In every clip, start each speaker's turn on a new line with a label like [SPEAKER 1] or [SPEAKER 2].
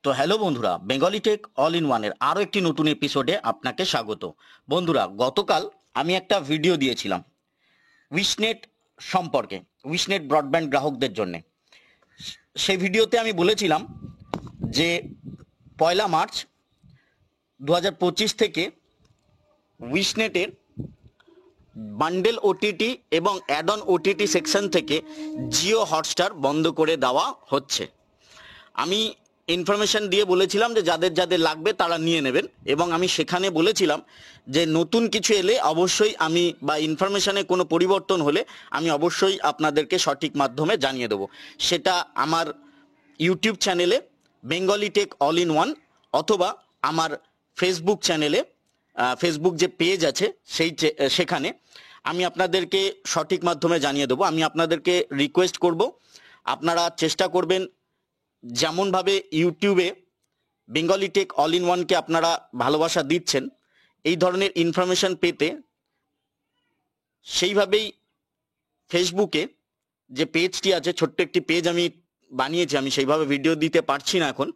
[SPEAKER 1] তো হ্যালো বন্ধুরা, Bengali tech all in ওয়ানের আরও একটি নতুন এপিসোডে আপনাকে স্বাগত। বন্ধুরা, গতকাল আমি একটা ভিডিও দিয়েছিলাম উইশনেট সম্পর্কে, উইশনেট ব্রডব্যান্ড গ্রাহকদের জন্যে। সেই ভিডিওতে আমি বলেছিলাম যে 1 মার্চ 2025 থেকে উইশনেটের বান্ডেল ওটিটি এবং অ্যাড অন ওটিটি সেকশন থেকে জিও হটস্টার বন্ধ করে দেওয়া হচ্ছে। আমি ইনফরমেশন দিয়ে বলেছিলাম যে যাদের যাদের লাগবে তারা নিয়ে নেবেন, এবং আমি সেখানে বলেছিলাম যে নতুন কিছু এলে অবশ্যই আমি বা ইনফরমেশনে কোনো পরিবর্তন হলে আমি অবশ্যই আপনাদেরকে সঠিক মাধ্যমে জানিয়ে দেবো। সেটা আমার ইউটিউব চ্যানেলে Bengali tech all in one, অথবা আমার ফেসবুক চ্যানেলে, ফেসবুক যে পেজ আছে সেখানে আমি আপনাদেরকে সঠিক মাধ্যমে জানিয়ে দেবো। আমি আপনাদেরকে রিকোয়েস্ট করব, আপনারা চেষ্টা করবেন যেমনভাবে ইউটিউবে বেঙ্গলি টেক অল ইন ওয়ানকে আপনারা ভালোবাসা দিচ্ছেন এই ধরনের ইনফরমেশন পেতে, সেইভাবেই ফেসবুকে যে পেজটি আছে, ছোট্ট একটি পেজ আমি বানিয়েছি, আমি সেইভাবে ভিডিও দিতে পারছি না এখন,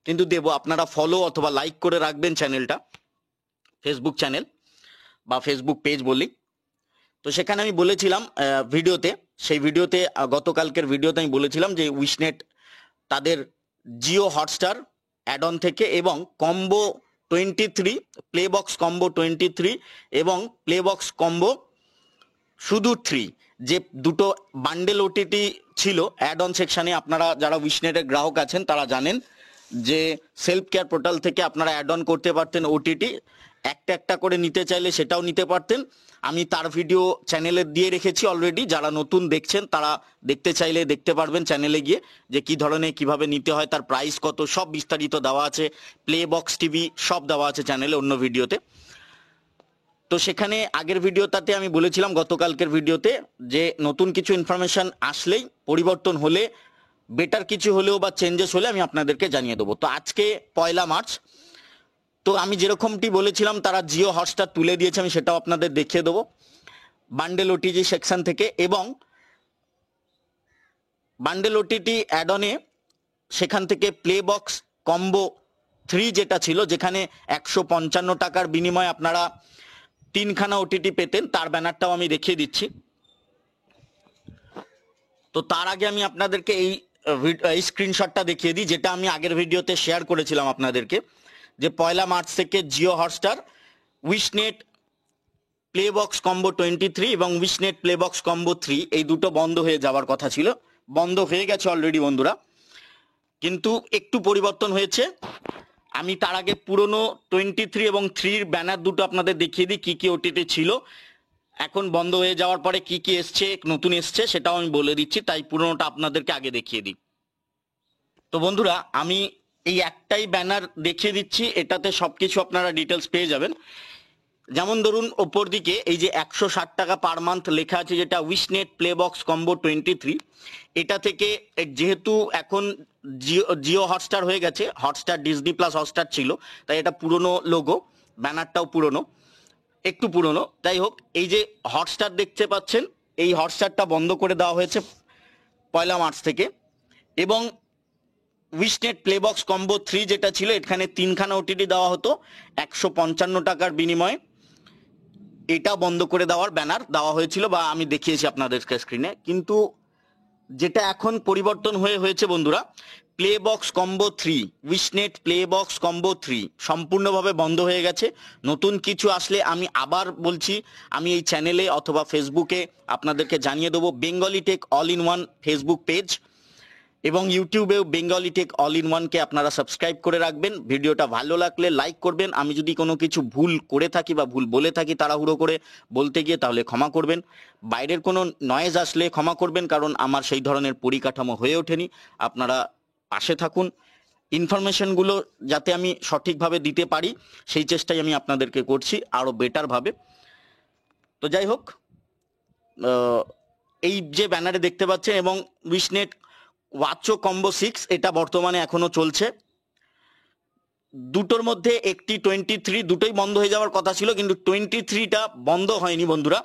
[SPEAKER 1] কিন্তু দেবো। আপনারা ফলো অথবা লাইক করে রাখবেন চ্যানেলটা, ফেসবুক চ্যানেল বা ফেসবুক পেজ বলি। তো সেখানে আমি বলেছিলাম ভিডিওতে, সেই ভিডিওতে গতকালকের ভিডিওতে আমি বলেছিলাম যে উইশনেট তাদের জিও হটস্টার অ্যাড অন থেকে এবং কম্বো 23, প্লেবক্স কম্বো 23 এবং প্লেবক্স কম্বো শুধু 3, যে দুটো বান্ডেল ওটিটি ছিল অ্যাড অন সেকশানে, আপনারা যারা উইশনেটের গ্রাহক আছেন তারা জানেন যে সেলফ কেয়ার পোর্টাল থেকে আপনারা অ্যাড অন করতে পারতেন ওটিটি, একটা একটা করে নিতে চাইলে সেটাও নিতে পারতেন। আমি তার ভিডিও চ্যানেলে দিয়ে রেখেছি অলরেডি, যারা নতুন দেখছেন তারা দেখতে চাইলে দেখতে পারবেন চ্যানেলে গিয়ে, যে কি ধরনের কিভাবে নিতে হয়, তার প্রাইস কত, সব বিস্তারিত দেওয়া আছে। প্লে বক্স টিভি সব দেওয়া আছে চ্যানেলে অন্য ভিডিওতে। তো সেখানে আগের ভিডিওটাতে আমি বলেছিলাম, গতকালকের ভিডিওতে, যে নতুন কিছু ইনফরমেশন আসলেই, পরিবর্তন হলে, বেটার কিছু হলেও বা চেঞ্জেস হলে আমি আপনাদেরকে জানিয়ে দেবো। তো আজকে 1 মার্চ, তো আমি যেরকমটি বলেছিলাম তারা জিও হটস্টার তুলে দিয়েছে, আমি সেটাও আপনাদের দেখিয়ে দেবো বান্ডেল ওটিটি সেকশন থেকে। এবং বান্ডেল ওটিটি অ্যাড অনে সেখান থেকে প্লে বক্স কম্বো 3 যেটা ছিল, যেখানে 155 টাকার বিনিময়ে আপনারা 3খানা ওটিটি পেতেন, তার ব্যানারটাও আমি দেখিয়ে দিচ্ছি। তো তার আগে আমি আপনাদেরকে এই স্ক্রিনশটটা দেখিয়ে দিই, যেটা আমি আগের ভিডিওতে শেয়ার করেছিলাম আপনাদেরকে, যে 1 মার্চ থেকে জিও হটস্টার উইশনেট প্লেবক্স কম্বো 23 এবং উইশনেট প্লেবক্স কম্বো 3 এই দুটো বন্ধ হয়ে যাওয়ার কথা ছিল, বন্ধ হয়ে গেছে অলরেডি বন্ধুরা, কিন্তু একটু পরিবর্তন হয়েছে। আমি তার আগে পুরনো 23 এবং 3 ব্যানার দুটো আপনাদের দেখিয়ে দিই, কি কি ওটিটি ছিল, এখন বন্ধ হয়ে যাওয়ার পরে কি কি এসছে, নতুন এসছে, সেটাও আমি বলে দিচ্ছি, তাই পুরনোটা আপনাদেরকে আগে দেখিয়ে দিই। তো বন্ধুরা, আমি এই একটাই ব্যানার দেখিয়ে দিচ্ছি, এটাতে সবকিছু আপনারা ডিটেলস পেয়ে যাবেন। যেমন ধরুন, ওপর দিকে এই যে 160 টাকা পার মান্থ লেখা আছে, যেটা উইশনেট প্লেবক্স কম্বো 23, এটা থেকে যেহেতু এখন জিও হটস্টার হয়ে গেছে, হটস্টার ডিজনি প্লাস হটস্টার ছিল, তাই এটা পুরনো লোগো, ব্যানারটাও পুরনো, একটু পুরনো। যাই হোক, এই যে হটস্টার দেখতে পাচ্ছেন, এই হটস্টারটা বন্ধ করে দেওয়া হয়েছে 1 মার্চ থেকে। এবং উইশনেট প্লেবক্স কম্বো 3 যেটা ছিল, এখানে 3খানা ওটিটি দেওয়া হতো 155 টাকার বিনিময়ে, এটা বন্ধ করে দেওয়ার ব্যানার দেওয়া হয়েছিল, বা আমি দেখিয়েছি আপনাদের স্ক্রিনে। কিন্তু যেটা এখন পরিবর্তন হয়েছে বন্ধুরা, প্লেবক্স কম্বো 3, উইশনেট প্লেবক্স কম্বো 3 সম্পূর্ণভাবে বন্ধ হয়ে গেছে। নতুন কিছু আসলে আমি আবার বলছি, আমি এই চ্যানেলে অথবা ফেসবুকে আপনাদেরকে জানিয়ে দেবো। Bengali tech all in one Facebook page এবং ইউটিউবেও বেঙ্গলি টেক অল ইন ওয়ানকে আপনারা সাবস্ক্রাইব করে রাখবেন। ভিডিওটা ভালো লাগলে লাইক করবেন। আমি যদি কোনো কিছু ভুল করে থাকি বা ভুল বলে থাকি তাড়াহুড়ো করে বলতে গিয়ে, তাহলে ক্ষমা করবেন। বাইরের কোনো নয়েজ আসলে ক্ষমা করবেন, কারণ আমার সেই ধরনের পরিকাঠামো হয়ে ওঠেনি। আপনারা পাশে থাকুন, ইনফরমেশনগুলো যাতে আমি সঠিকভাবে দিতে পারি সেই চেষ্টাই আমি আপনাদেরকে করছি আরও বেটারভাবে। তো যাই হোক, এই যে ব্যানারে দেখতে পাচ্ছেন, এবং উইশনেট ওয়াচো কম্বো 6 এটা বর্তমানে এখনো চলছে। দুটোর মধ্যে একটি 23, দুটোই বন্ধ হয়ে যাওয়ার কথা ছিল, কিন্তু 23টা বন্ধ হয়নি বন্ধুরা।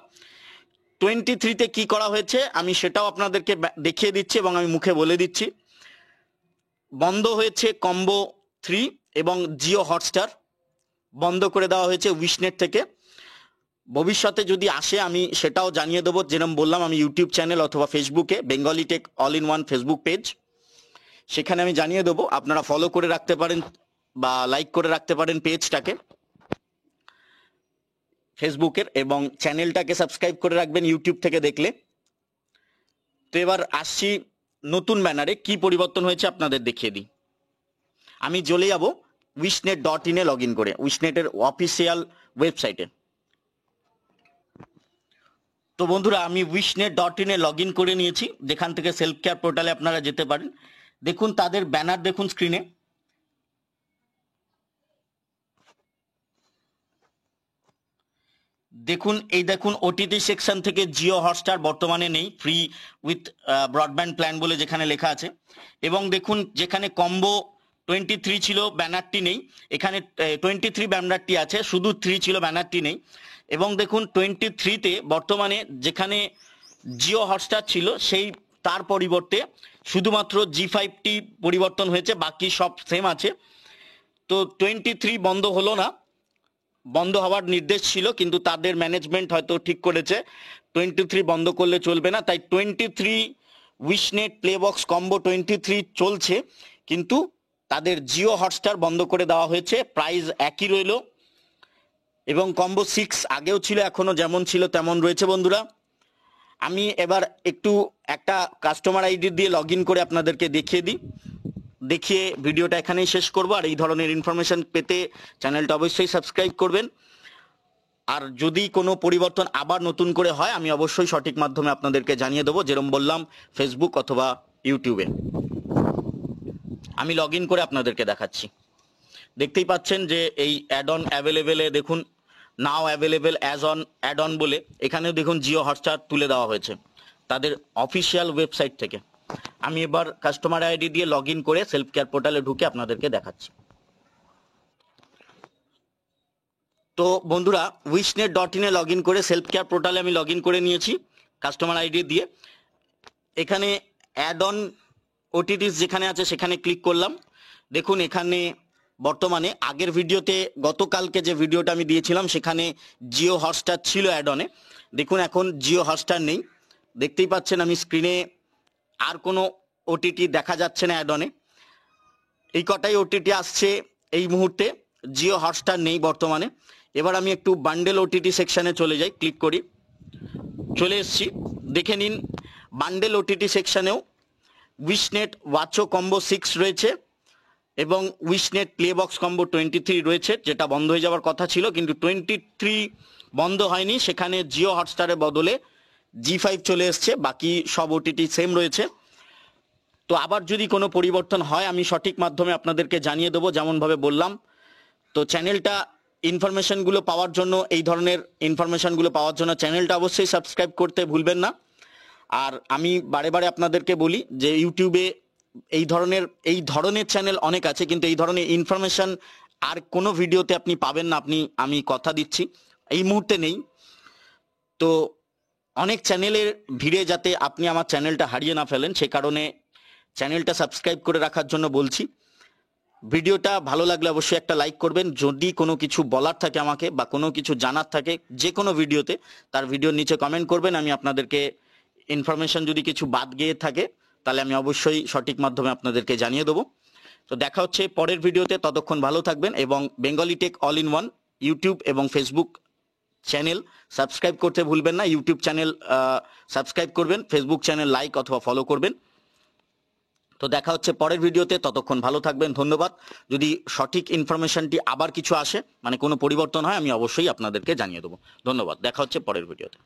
[SPEAKER 1] 23তে কি করা হয়েছে আমি সেটাও আপনাদেরকে দেখিয়ে দিচ্ছি এবং আমি মুখে বলে দিচ্ছি। বন্ধ হয়েছে কম্বো 3 এবং জিও হটস্টার বন্ধ করে দেওয়া হয়েছে উইশনেট থেকে। ভবিষ্যতে যদি আসে আমি সেটাও জানিয়ে দেবো, যেরকম বললাম আমি ইউটিউব চ্যানেল অথবা ফেসবুকে Bengali tech all in one Facebook page, সেখানে আমি জানিয়ে দেবো। আপনারা ফলো করে রাখতে পারেন বা লাইক করে রাখতে পারেন পেজটাকে ফেসবুকের, এবং চ্যানেলটাকে সাবস্ক্রাইব করে রাখবেন ইউটিউব থেকে দেখলে। তো এবার আসছি নতুন ব্যানারে কি পরিবর্তন হয়েছে আপনাদের দেখিয়ে দিই। আমি চলে যাব wishnet.in এ লগ ইন করে, উইশনেটের অফিসিয়াল ওয়েবসাইটে। তো বন্ধুরা আমি wishnet.in এ লগ ইন করে নিয়েছি, যেখান থেকে সেলফ কেয়ার পোর্টালে আপনারা যেতে পারেন। দেখুন তাদের ব্যানার দেখুন স্ক্রিনে, দেখুন এই দেখুন ওটিটি সেকশন থেকে জিও হটস্টার বর্তমানে নেই, ফ্রি উইথ ব্রডব্যান্ড প্ল্যান বলে যেখানে লেখা আছে। এবং দেখুন যেখানে কম্বো 23 ছিল ব্যানারটি নেই, এখানে 23 ব্যানারটি আছে, শুধু 3 ছিল ব্যানারটি নেই। এবং দেখুন 23-তে বর্তমানে যেখানে জিও হটস্টার ছিল সেই তার পরিবর্তে শুধুমাত্র G5টি পরিবর্তন হয়েছে, বাকি সব সেম আছে। তো 23 বন্ধ হলো না, বন্ধ হওয়ার নির্দেশ ছিল, কিন্তু তাদের ম্যানেজমেন্ট হয়তো ঠিক করেছে 23 বন্ধ করলে চলবে না, তাই 23 উইশনেট প্লেবক্স কম্বো 23 চলছে, কিন্তু তাদের জিও হটস্টার বন্ধ করে দেওয়া হয়েছে। প্রাইস একই রইল এবং কম্বো 6 আগেও ছিল, এখনো যেমন ছিল তেমন রয়েছে। বন্ধুরা আমি এবার একটু একটা কাস্টমার আইডি দিয়ে লগ ইন করে আপনাদেরকে দেখিয়ে দিই, দেখিয়ে ভিডিওটা এখানেই শেষ করব। আর এই ধরনের ইনফরমেশন পেতে চ্যানেলটা অবশ্যই সাবস্ক্রাইব করবেন। আর যদি কোনো পরিবর্তন আবার নতুন করে হয় আমি অবশ্যই সঠিক মাধ্যমে আপনাদেরকে জানিয়ে দেবো, যেরকম বললাম ফেসবুক অথবা ইউটিউবে। আমি লগ ইন করে আপনাদেরকে দেখাচ্ছি। দেখতেই পাচ্ছেন যে এই অ্যাড অন অ্যাভেলেবেলে দেখুন now available as on add on বলে এখানেও দেখুন জিও হটস্টার তুলে দেওয়া হয়েছে তাদের অফিসিয়াল ওয়েবসাইট থেকে। আমি এবার কাস্টমার আইডি দিয়ে লগ ইন করে সেলফ কেয়ার পোর্টালে ঢুকে আপনাদেরকে দেখাচ্ছি। তো বন্ধুরা wishnet.in এ লগ ইন করে সেলফ কেয়ার পোর্টালে আমি লগ ইন করে নিয়েছি কাস্টমার আইডি দিয়ে। এখানে অ্যাড অন ওটিটিস যেখানে আছে সেখানে ক্লিক করলাম। দেখুন এখানে বর্তমানে আগের ভিডিওতে গতকালকে যে ভিডিওটা আমি দিয়েছিলাম সেখানে জিও হটস্টার ছিল অ্যাড অনে, দেখুন এখন জিও হটস্টার নেই। দেখতেই পাচ্ছেন আমি স্ক্রিনে আর কোনো ওটিটি দেখা যাচ্ছে না অ্যাড অনে, এই কটাই ওটিটি আসছে এই মুহূর্তে, জিও হটস্টার নেই বর্তমানে। এবার আমি একটু বান্ডেল ওটিটি সেকশনে চলে যাই, ক্লিক করি, চলে এসেছি। দেখে নিন বান্ডেল ওটিটি সেকশনেও উইশনেট ওয়াচো কম্বো 6 রয়েছে এবং উইশনেট প্লেবক্স কম্বো 23 রয়েছে, যেটা বন্ধ হয়ে যাওয়ার কথা ছিল, কিন্তু 23 বন্ধ হয়নি, সেখানে জিও হটস্টারের বদলে G5 চলে এসছে, বাকি সব ওটিটি সেম রয়েছে। তো আবার যদি কোনো পরিবর্তন হয় আমি সঠিক মাধ্যমে আপনাদেরকে জানিয়ে দেবো, যেমনভাবে বললাম। তো চ্যানেলটা ইনফরমেশনগুলো পাওয়ার জন্য, এই ধরনের ইনফরমেশনগুলো পাওয়ার জন্য চ্যানেলটা অবশ্যই সাবস্ক্রাইব করতে ভুলবেন না। আর আমি বারে বারে আপনাদেরকে বলি যে ইউটিউবে এই ধরনের চ্যানেল অনেক আছে, কিন্তু এই ধরনের ইনফরমেশন আর কোনো ভিডিওতে আপনি পাবেন না, আমি কথা দিচ্ছি এই মুহূর্তে নেই। তো অনেক চ্যানেলের ভিড়ে যাতে আপনি আমার চ্যানেলটা হারিয়ে না ফেলেন, সে কারণে চ্যানেলটা সাবস্ক্রাইব করে রাখার জন্য বলছি। ভিডিওটা ভালো লাগলে অবশ্যই একটা লাইক করবেন। যদি কোনো কিছু বলার থাকে আমাকে বা কোনো কিছু জানার থাকে যে কোনো ভিডিওতে, তার ভিডিওর নিচে কমেন্ট করবেন। আমি আপনাদেরকে ইনফরমেশন যদি কিছু বাদ গিয়ে থাকে তাহলে আমি অবশ্যই সঠিক মাধ্যমে আপনাদেরকে জানিয়ে দেবো। তো দেখা হচ্ছে পরের ভিডিওতে, ততক্ষণ ভালো থাকবেন এবং Bengali tech all in one YouTube এবং ফেসবুক চ্যানেল সাবস্ক্রাইব করতে ভুলবেন না। ইউটিউব চ্যানেল সাবস্ক্রাইব করবেন, ফেসবুক চ্যানেল লাইক অথবা ফলো করবেন। তো দেখা হচ্ছে পরের ভিডিওতে, ততক্ষণ ভালো থাকবেন, ধন্যবাদ। যদি সঠিক ইনফরমেশনটি আবার কিছু আসে, মানে কোনো পরিবর্তন হয়, আমি অবশ্যই আপনাদেরকে জানিয়ে দেবো। ধন্যবাদ, দেখা হচ্ছে পরের ভিডিওতে।